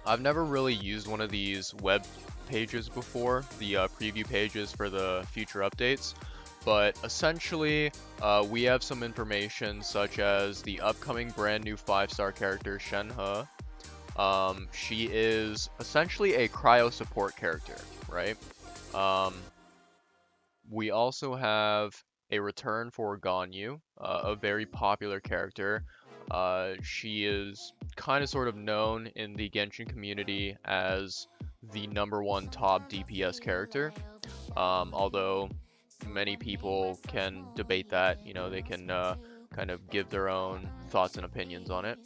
I've never really used one of these web pages before, the preview pages for the future updates, but essentially we have some information such as the upcoming brand new 5-star character Shenhe. She is essentially a cryo support character, right? Um, we also have a return for Ganyu, a very popular character. She is kind of sort of known in the Genshin community as the #1 top DPS character. Although many people can debate that, they can kind of give their own thoughts and opinions on it.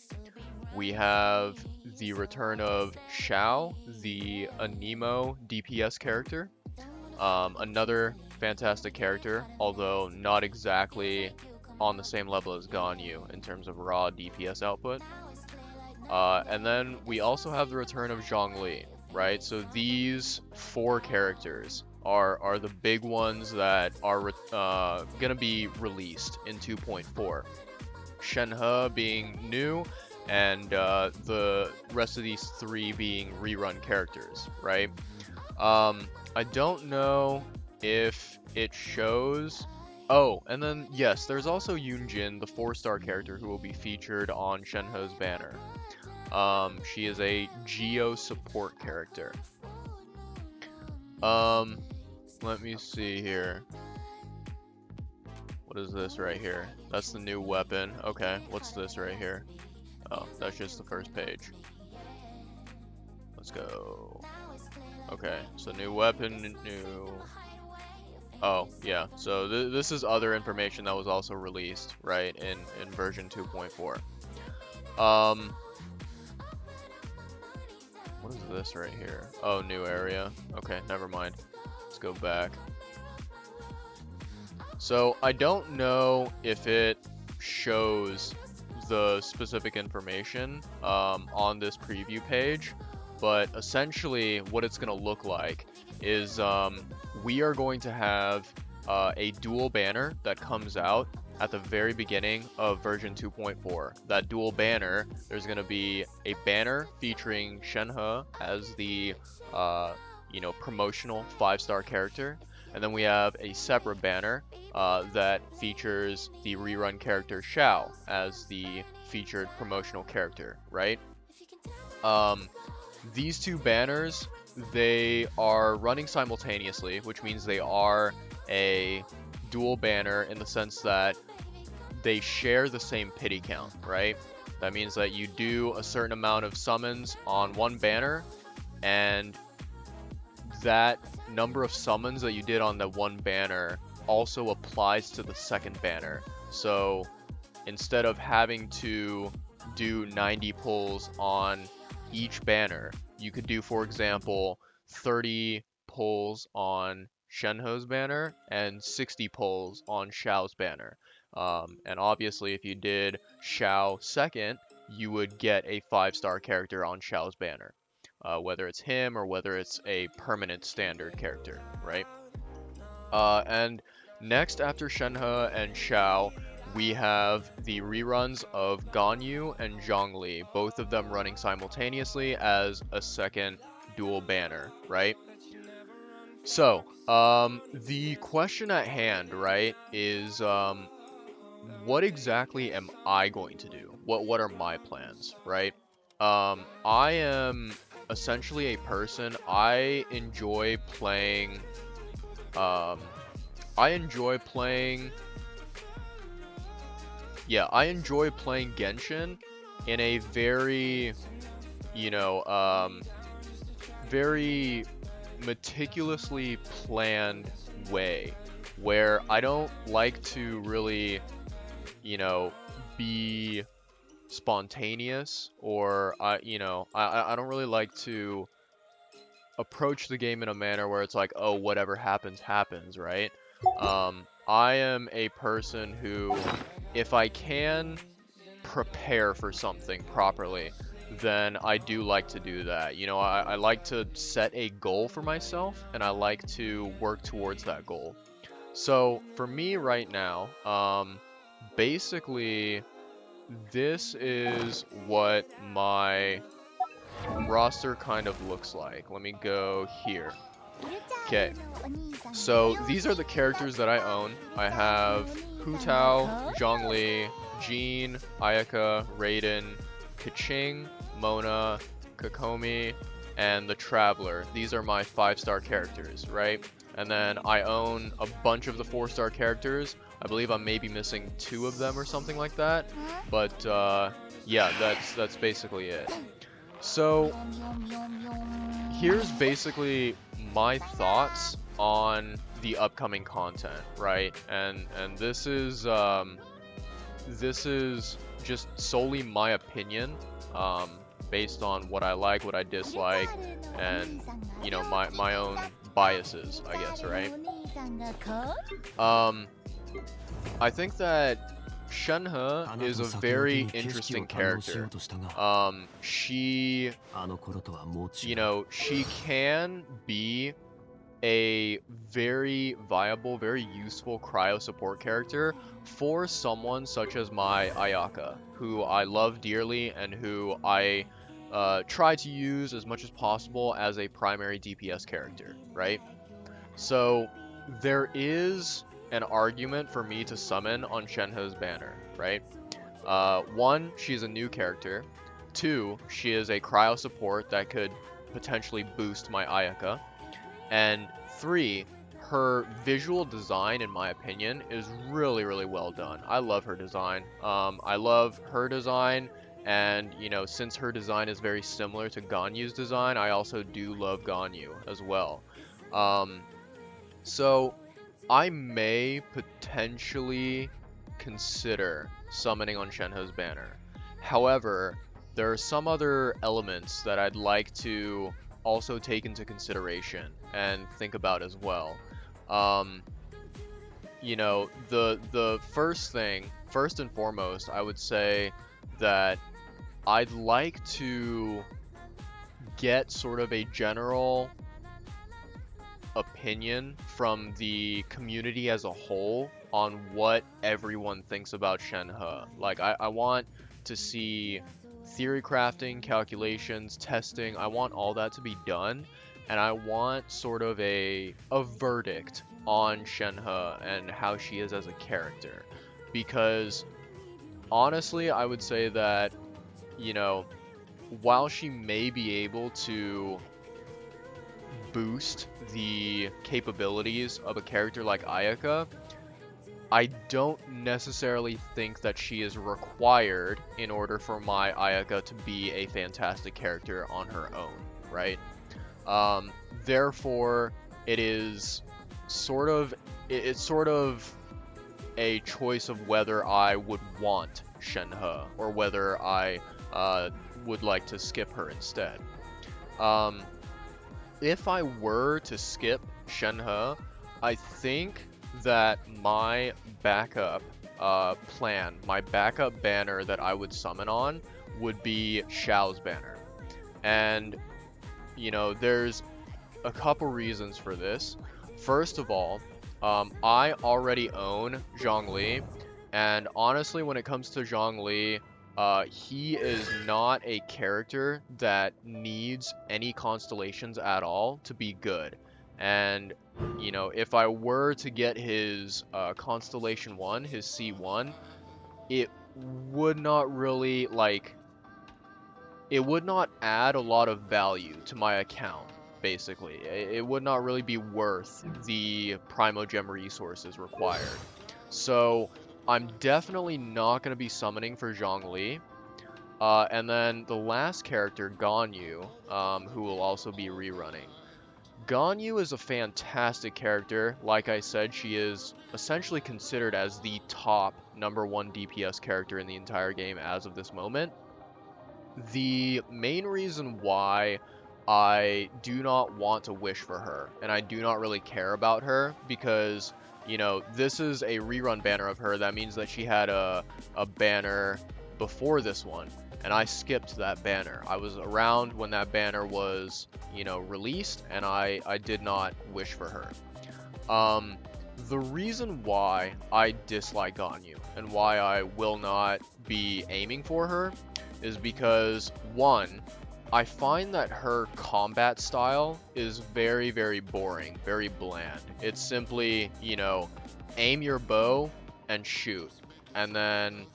We have the return of Xiao, the Anemo DPS character. Another fantastic character, although not exactly on the same level as Ganyu in terms of raw DPS output. And then we also have the return of Zhongli, right? So these 4 characters are the big ones that are gonna be released in 2.4. Shenhe being new, and the rest of these 3 being rerun characters, right? I don't know if it shows. Oh, and then yes, there's also Yunjin, the 4-star character who will be featured on Shenhe's banner. She is a Geo support character. Let me see here. What is this right here? That's the new weapon. Okay, what's this right here? Oh, that's just the first page. Let's go. Okay, so new weapon, new... Oh, yeah, so this is other information that was also released, right, in version 2.4. What is this right here? Oh, new area. Okay, never mind. Let's go back. So, I don't know if it shows the specific information on this preview page, but essentially what it's going to look like is we are going to have a dual banner that comes out at the very beginning of version 2.4. That dual banner, there's going to be a banner featuring Shenhe as the promotional 5-star character, and then we have a separate banner that features the rerun character Xiao as the featured promotional character, right? These 2 banners, they are running simultaneously, which means they are a dual banner in the sense that they share the same pity count, right? That means that you do a certain amount of summons on one banner, and that number of summons that you did on that one banner also applies to the second banner. So instead of having to do 90 pulls on each banner, you could do, for example, 30 pulls on Shenhe's banner and 60 pulls on Xiao's banner. And obviously, if you did Xiao second, you would get a 5-star character on Xiao's banner, whether it's him or whether it's a permanent standard character, right? And next, after Shenhe and Xiao, we have the reruns of Ganyu and Zhongli, both of them running simultaneously as a second dual banner, right? So, the question at hand, right, is what exactly am I going to do? What are my plans, right? I am essentially a person. Um, I enjoy playing. Yeah, I enjoy playing Genshin in a very, you know, very meticulously planned way, where I don't like to really, be spontaneous, or I don't really like to approach the game in a manner where it's like, oh, whatever happens happens, right? I am a person who, if I can prepare for something properly, then I do like to do that. I like to set a goal for myself, and I like to work towards that goal. So for me right now, basically, this is what my roster kind of looks like. Let me go here. Okay, so these are the characters that I own. I have Hu Tao, Zhongli, Jean, Ayaka, Raiden, Kaching, Mona, Kokomi, and the Traveler. These are my 5-star characters, right? And then I own a bunch of the 4-star characters. I believe I'm maybe missing 2 of them or something like that. But yeah, that's basically it. So here's basically my thoughts on the upcoming content, right? And this is just solely my opinion, based on what I like, what I dislike, and you know, my own biases, I guess, right? I think that Shenhe is a very interesting character. She, you know, she can be a very viable, very useful cryo support character for someone such as my Ayaka, who I love dearly and who I try to use as much as possible as a primary DPS character, right? So there is an argument for me to summon on Shenhe's banner, right? 1, she's a new character. 2, she is a cryo support that could potentially boost my Ayaka. And 3, her visual design, in my opinion, is really, really well done. I love her design. I love her design, and, you know, since her design is very similar to Ganyu's design, I also do love Ganyu as well. So I may potentially consider summoning on Shenhe's banner. However, there are some other elements that I'd like to also take into consideration and think about as well. You know, the first and foremost, I would say that I'd like to get sort of a general opinion from the community as a whole on what everyone thinks about Shenhe. Like, I want to see theory crafting, calculations, testing. I want all that to be done, and I want sort of a verdict on Shenhe and how she is as a character. Because honestly, I would say that, you know, while she may be able to boost the capabilities of a character like Ayaka, I don't necessarily think that she is required in order for my Ayaka to be a fantastic character on her own, right? Therefore, it is sort of a choice of whether I would want Shenhe or whether I would like to skip her instead. If I were to skip Shenhe, I think that my backup plan, my backup banner that I would summon on would be Xiao's banner. And, you know, there's a couple reasons for this. First of all, I already own Zhongli, and honestly, when it comes to Zhongli, he is not a character that needs any constellations at all to be good. And, you know, if I were to get his Constellation 1, his C1, it would not really, like, it would not add a lot of value to my account, basically. It would not really be worth the Primogem resources required. So I'm definitely not going to be summoning for Zhongli. And then the last character, Ganyu, who will also be rerunning. Ganyu is a fantastic character. Like I said, she is essentially considered as the top #1 DPS character in the entire game as of this moment. The main reason why I do not want to wish for her, and I do not really care about her, because, you know, this is a rerun banner of her. That means that she had a banner before this one, and I skipped that banner. I was around when that banner was, you know, released, and I did not wish for her. The reason why I dislike Ganyu and why I will not be aiming for her is because, one, I find that her combat style is very, very boring, very bland. It's simply, you know, aim your bow and shoot, and then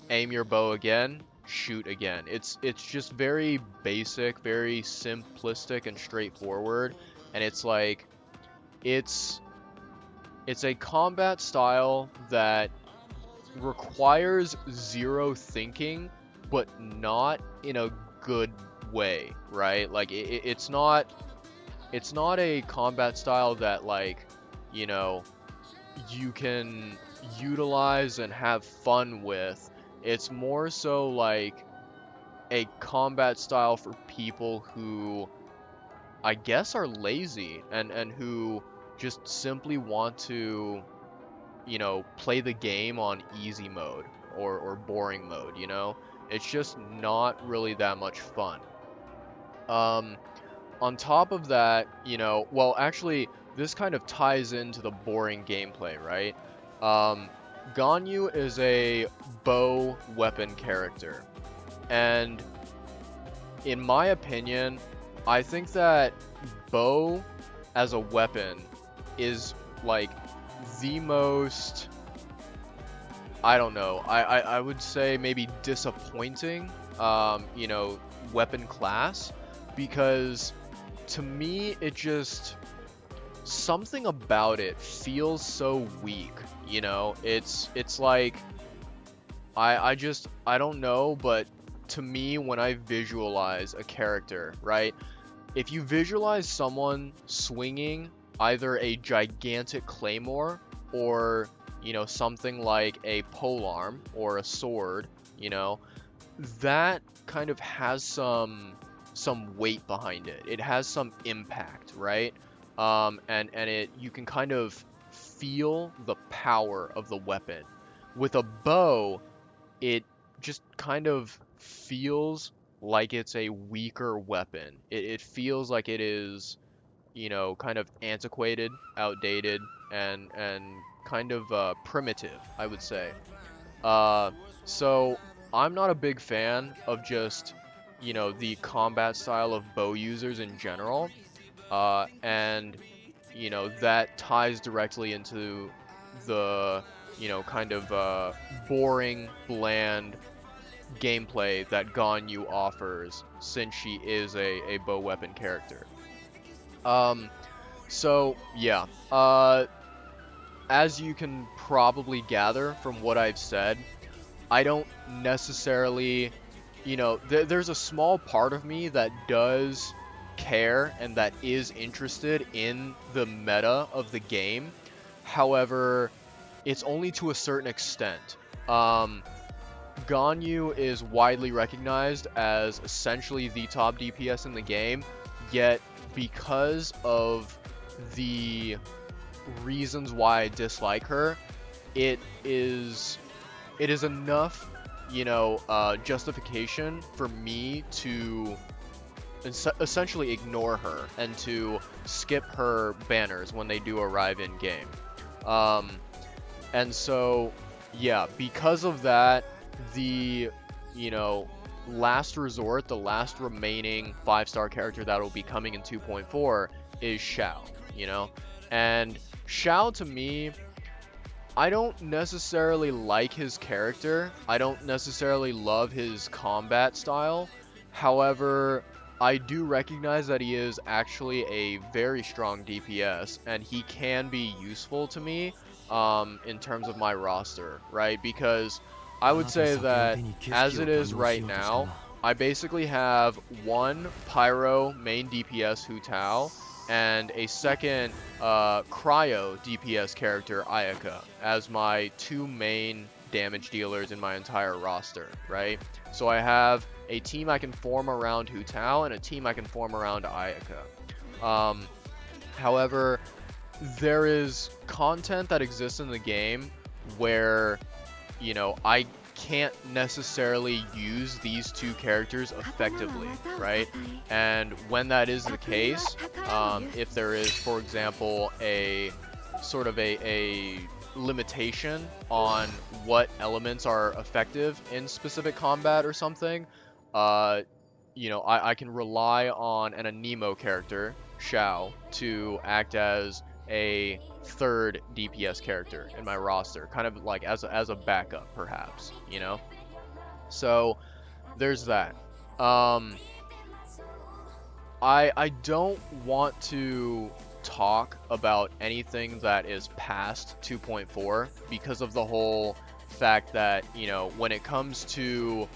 aim your bow again, shoot again. It's just very basic, very simplistic and straightforward, and it's like it's it's a combat style that requires zero thinking, but not in a good way, right? Like it's not a combat style that like, you know, you can utilize and have fun with. It's more so like a combat style for people who I guess are lazy and who just simply want to, you know, play the game on easy mode or boring mode, you know? It's just not really that much fun. Um, on top of that, you know, well, actually, this kind of ties into the boring gameplay, right? Um, Ganyu is a bow weapon character, and in my opinion, I think that bow as a weapon is like the most, I don't know, I would say maybe disappointing, you know, weapon class, because to me it just, something about it feels so weak, you know? It's like I don't know, but to me when I visualize a character, right? If you visualize someone swinging either a gigantic claymore or, you know, something like a polearm or a sword, you know, that kind of has some weight behind it. It has some impact, right? And it, you can kind of feel the power of the weapon. With a bow, it just kind of feels like it's a weaker weapon. It feels like it is, you know, kind of antiquated, outdated, and kind of primitive, I would say. Uh, so I'm not a big fan of just, you know, the combat style of bow users in general. And you know, that ties directly into the, you know, kind of boring, bland gameplay that Ganyu offers, since she is a bow weapon character. Um, so yeah, as you can probably gather from what I've said, I don't necessarily, you know, there's a small part of me that does care and that is interested in the meta of the game. However, it's only to a certain extent. Um, Ganyu is widely recognized as essentially the top DPS in the game, yet because of the reasons why I dislike her, it is it is enough, you know, justification for me to essentially ignore her and to skip her banners when they do arrive in game. Um, and so, yeah, because of that, the, you know, last resort, the last remaining 5-star character that will be coming in 2.4 is Xiao, you know? And Xiao to me, I don't necessarily like his character. I don't necessarily love his combat style. However, I do recognize that he is actually a very strong DPS, and he can be useful to me in terms of my roster, right? Because I would say that as it is right now, I basically have one Pyro main DPS Hu Tao, and a second Cryo DPS character, Ayaka, as my two main damage dealers in my entire roster, right? So I have a team I can form around Hu Tao and a team I can form around Ayaka. However, there is content that exists in the game where, you know, I can't necessarily use these two characters effectively, right? And when that is the case, if there is, for example, a sort of a limitation on what elements are effective in specific combat or something, uh, I can rely on an Anemo character, Xiao, to act as a third DPS character in my roster, kind of like as a backup, perhaps, So there's that. Um, I don't want to talk about anything that is past 2.4 because of the whole fact that, when it comes to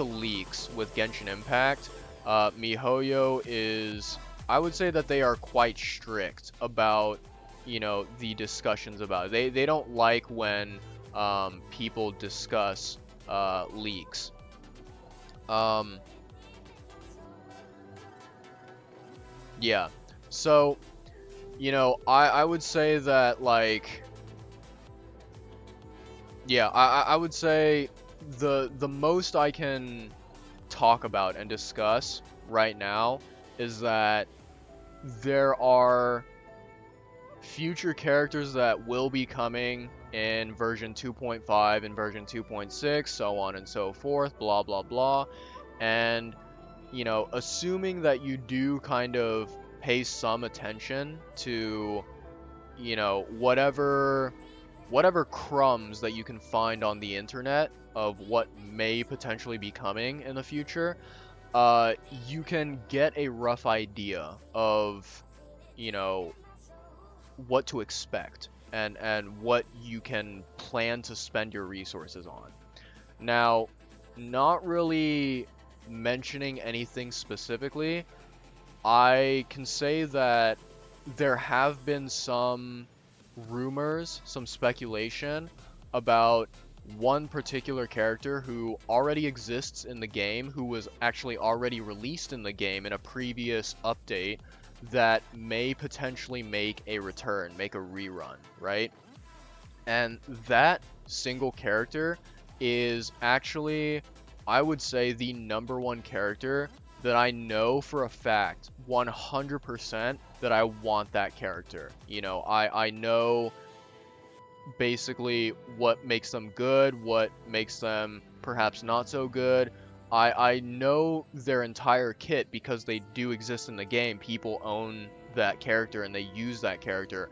leaks with Genshin Impact, MiHoYo is, I would say that they are quite strict about, the discussions about it. They don't like when people discuss leaks. Um, yeah. So, I would say that, like, yeah, I would say the most I can talk about and discuss right now is that there are future characters that will be coming in version 2.5 and version 2.6, so on and so forth, blah blah blah. And, assuming that you do kind of pay some attention to, whatever crumbs that you can find on the internet of what may potentially be coming in the future, you can get a rough idea of, you know, what to expect and what you can plan to spend your resources on. Now, not really mentioning anything specifically, I can say that there have been some rumors, some speculation about one particular character who already exists in the game, who was actually already released in the game in a previous update, that may potentially make a return, make a rerun, right? And that single character is actually, I would say, the number one character that I know for a fact, 100%, that I want that character. I know basically what makes them good, what makes them perhaps not so good. I know their entire kit because they do exist in the game. People own that character and they use that character.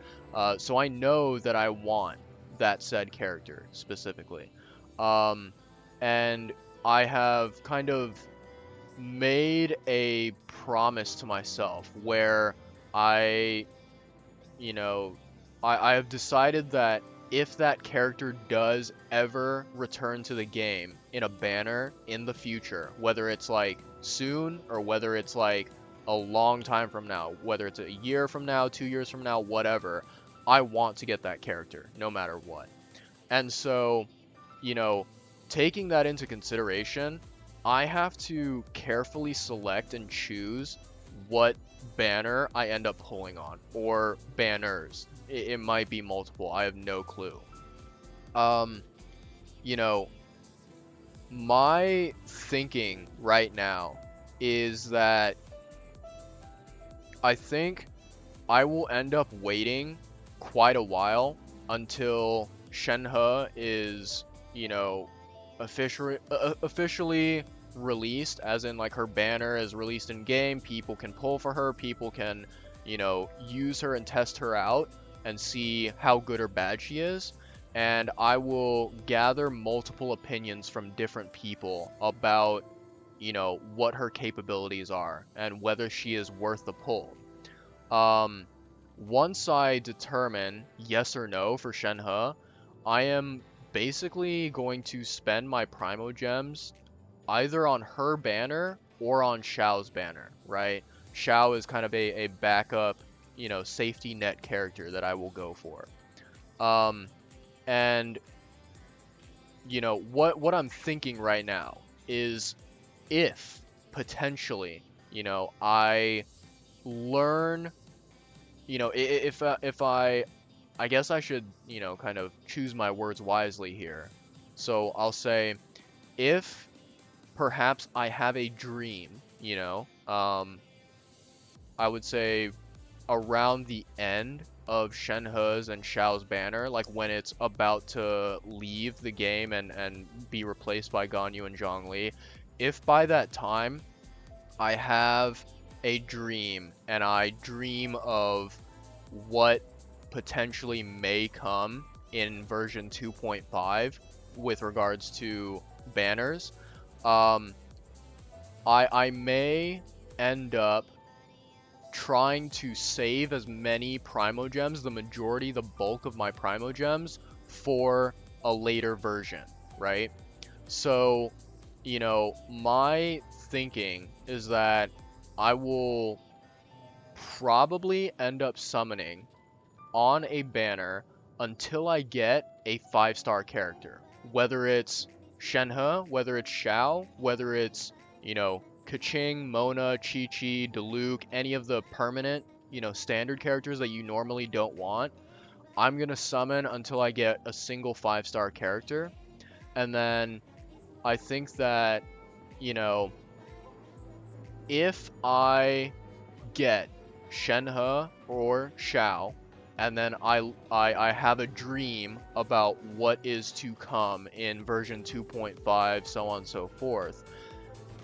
So I know that I want that said character specifically. Um, and I have kind of made a promise to myself where I, you know, I have decided that if that character does ever return to the game in a banner in the future, whether it's like soon or whether it's like a long time from now, whether it's a year from now, 2 years from now, whatever, I want to get that character no matter what. And so, you know, taking that into consideration, I have to carefully select and choose what banner I end up pulling on, or banners. It might be multiple, I have no clue. Um, you know, my thinking right now is that I think I will end up waiting quite a while until Shenhe is, officially released, as in like her banner is released in game. People can pull for her, people can, use her and test her out and see how good or bad she is. And I will gather multiple opinions from different people about, what her capabilities are and whether she is worth the pull. Um, Once I determine yes or no for Shenhe, I am basically going to spend my Primo Gems either on her banner or on Xiao's banner, right? Xiao is kind of a backup, safety net character that I will go for. Um, and, what I'm thinking right now is, if potentially, I learn, if I guess I should, kind of choose my words wisely here. So I'll say, if perhaps I have a dream, I would say around the end of Shenhe's and Xiao's banner, like when it's about to leave the game and be replaced by Ganyu and Zhongli, if by that time I have a dream and I dream of what potentially may come in version 2.5 with regards to banners, um, I may end up trying to save as many primogems, the majority, the bulk of my primogems, for a later version, right? So, my thinking is that I will probably end up summoning on a banner until I get a 5-star character. Whether it's Shenhe, whether it's Xiao, whether it's, Keqing, Mona, Chi-Chi, Diluc, any of the permanent, standard characters that you normally don't want, I'm going to summon until I get a single 5-star character. And then I think that, you know, if I get Shenhe or Xiao, and then I have a dream about what is to come in version 2.5, so on and so forth,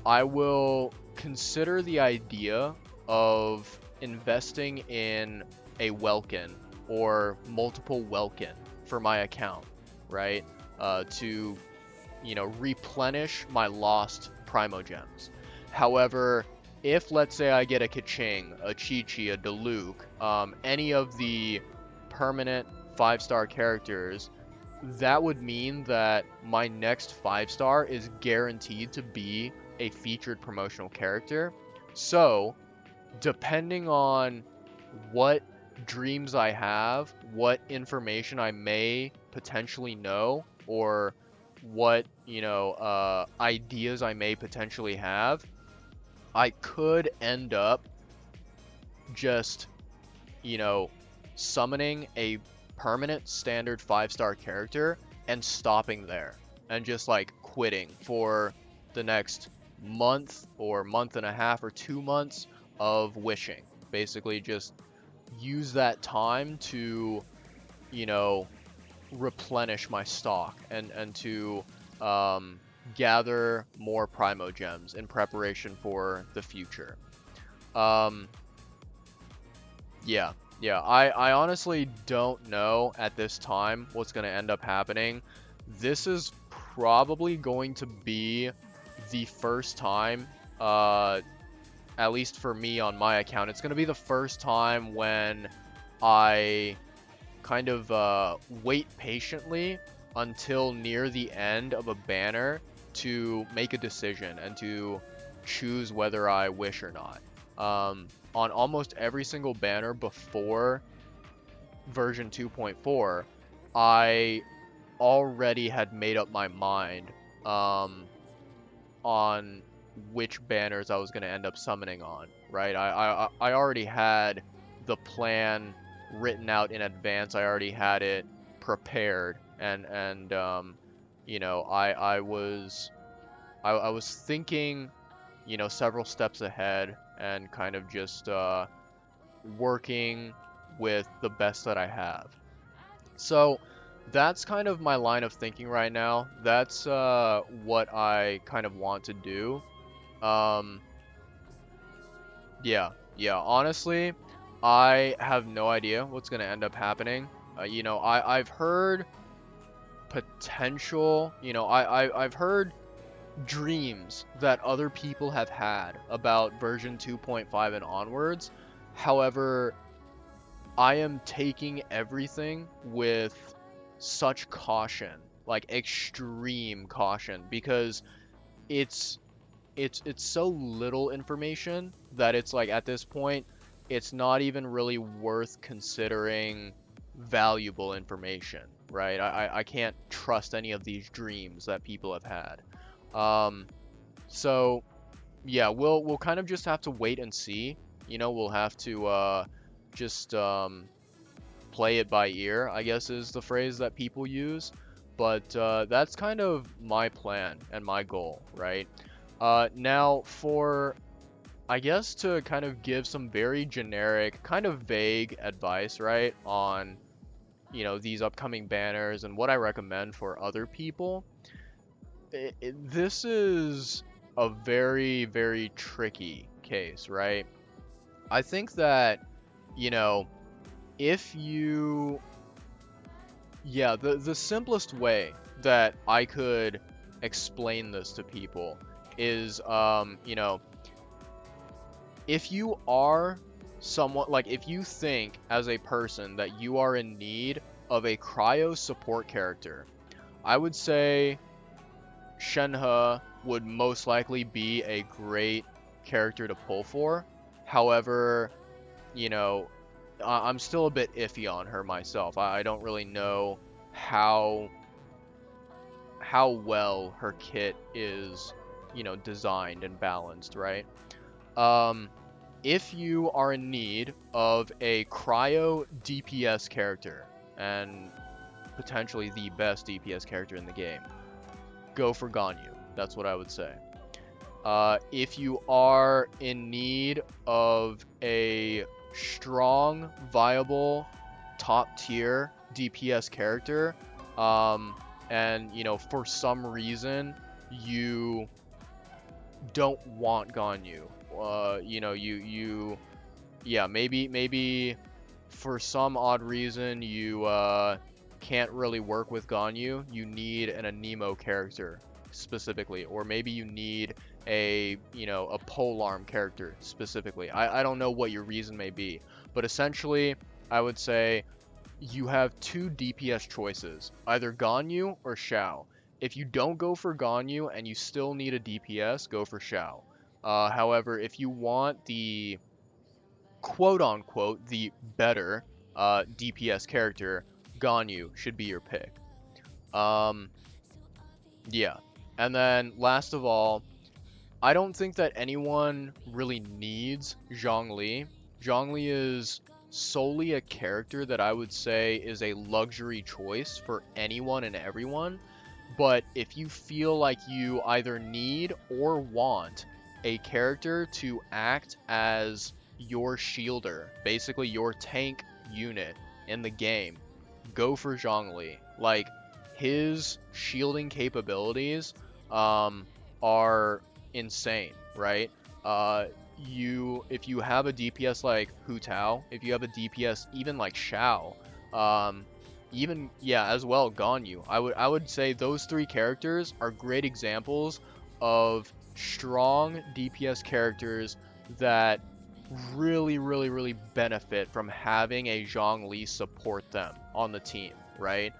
I will consider the idea of investing in a Welkin or multiple Welkin for my account, right? To, replenish my lost Primogems. However, if let's say I get a Keqing, a Chi-Chi, a Diluc, any of the permanent 5-star characters, that would mean that my next 5-star is guaranteed to be a featured promotional character. So, depending on what dreams I have, what information I may potentially know, or what, ideas I may potentially have, I could end up just, summoning a permanent standard 5-star character and stopping there and just like quitting for the next month or month and a half or 2 months of wishing. Basically just use that time to, replenish my stock and to gather more Primogems in preparation for the future. Yeah, I honestly don't know at this time what's going to end up happening. This is probably going to be the first time, at least for me on my account, it's going to be the first time when I kind of wait patiently until near the end of a banner to make a decision and to choose whether I wish or not. On almost every single banner before version 2.4, I already had made up my mind on which banners I was going to end up summoning on, right? I already had the plan written out in advance. I already had it prepared, and I was thinking, several steps ahead and kind of just working with the best that I have. So that's kind of my line of thinking right now. That's what I kind of want to do. Um, yeah. Honestly, I have no idea what's gonna end up happening. I've heard potential. I've heard dreams that other people have had about version 2.5 and onwards. However, I am taking everything with such caution, like extreme caution, because it's it's so little information that it's like at this point it's not even really worth considering valuable information, right? I can't trust any of these dreams that people have had. So yeah, we'll kind of just have to wait and see. We'll have to just play it by ear, I guess is the phrase that people use. But that's kind of my plan and my goal, right? Now for, I guess, to kind of give some very generic, kind of vague advice, right, on, these upcoming banners and what I recommend for other people. This is a very, very tricky case, right? I think that, you know, if you, yeah, the simplest way that I could explain this to people is, if you are someone, like, if you think as a person that you are in need of a cryo support character, I would say Shenhe would most likely be a great character to pull for. However, you know, I'm still a bit iffy on her myself. I don't really know how well her kit is, designed and balanced, right? Um, if you are in need of a cryo DPS character, and potentially the best DPS character in the game, go for Ganyu. That's what I would say. If you are in need of a strong, viable, top tier DPS character, and for some reason you don't want Ganyu, yeah, maybe for some odd reason you can't really work with Ganyu. You need an Anemo character specifically, or maybe you need a polearm character specifically. I don't know what your reason may be, but essentially I would say you have two DPS choices, either Ganyu or Xiao. If you don't go for Ganyu and you still need a DPS, go for Xiao. However, if you want the quote unquote the better DPS character, Ganyu should be your pick. Um, yeah. And then last of all, I don't think that anyone really needs Zhongli. Zhongli is solely a character that I would say is a luxury choice for anyone and everyone. But if you feel like you either need or want a character to act as your shielder, basically your tank unit in the game, go for Zhongli. Like, his shielding capabilities are insane, right? If you have a DPS like Hu Tao, if you have a DPS even like Xiao, even, yeah, as well Ganyu, I would say those three characters are great examples of strong DPS characters that really, really, really benefit from having a Zhongli support them on the team, right?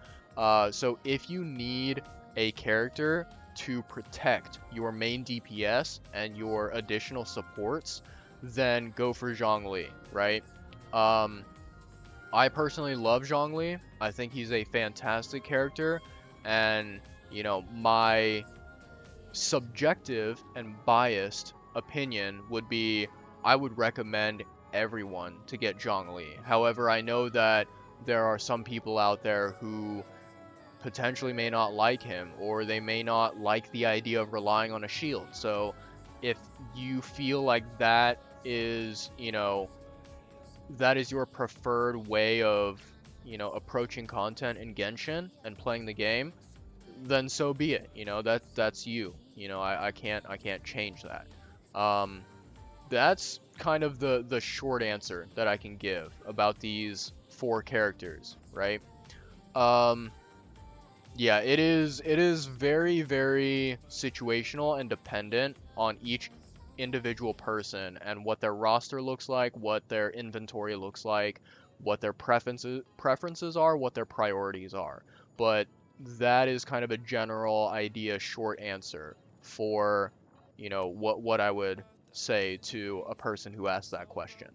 So if you need a character to protect your main DPS and your additional supports, then go for Zhongli, right? Um, I personally love Zhongli. I think he's a fantastic character, and my subjective and biased opinion would be I would recommend everyone to get Zhongli. However, I know that there are some people out there who potentially may not like him, or they may not like the idea of relying on a shield. So if you feel like that is your preferred way of, approaching content in Genshin and playing the game, then so be it. That's you. I can't change that. Um, that's kind of the short answer that I can give about these four characters, right? Um, yeah, it is very, very situational and dependent on each individual person and what their roster looks like, what their inventory looks like, what their preferences are, what their priorities are. But that is kind of a general idea, short answer for, what I would say to a person who asks that question.